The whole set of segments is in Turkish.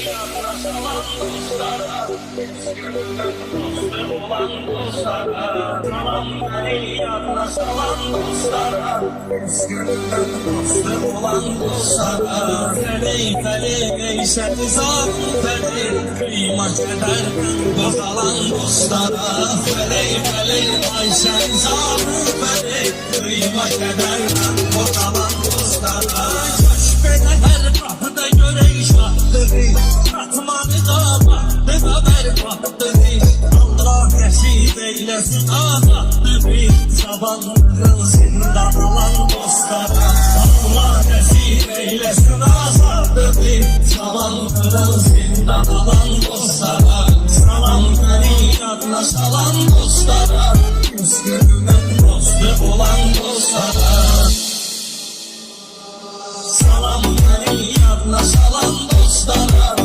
Salam dostlara, gönlümden dostu olan dostlara. Salam beni yadına salan dostlara, gönlümden dostu olan dostlara. Feley feley ey seni zalim feley, kıyma kederden bozalan dostlara. Feley feley ey seni zalim feley, kıyma kederden bozalan dostlara. Kaç beni her kapıda göre işahtırı, katmanı da baktı da berbattırı. Allah nasip eylesin azattırı, zavallıların zindan olan dostlara. Allah nasip eylesin azattırı, zavallıların zindan olan dostlara. Salam beni yadına salan dostlara, gönlümden dostu olan dostlara. Salam beni yadına salan dostlara,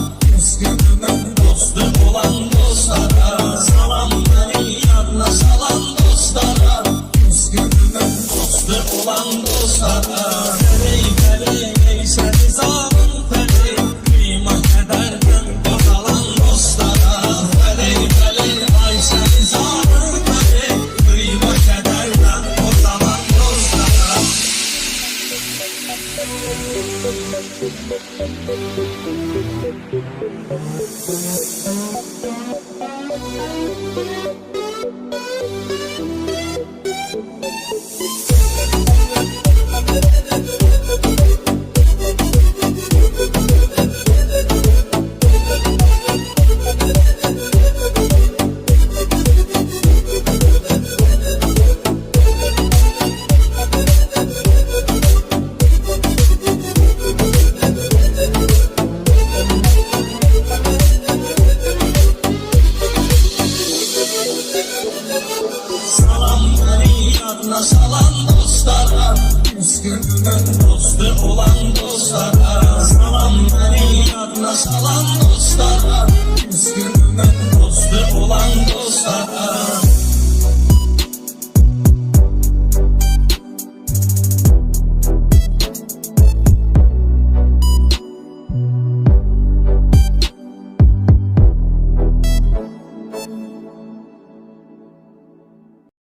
gönlümden dostu olan dostlara. Salam beni yadına salan dostlara, gönlümden dostu olan dostlara. Feley feley ey seni zalim feley, kıyma kederden bozalan dostlara. Feley feley ey seni zalim feley, kıyma kederden bozalan dostlara. Salam beni yadına salan dostlara, gönlümden dostu olan dostlara. Salam beni yadına salan dostlara,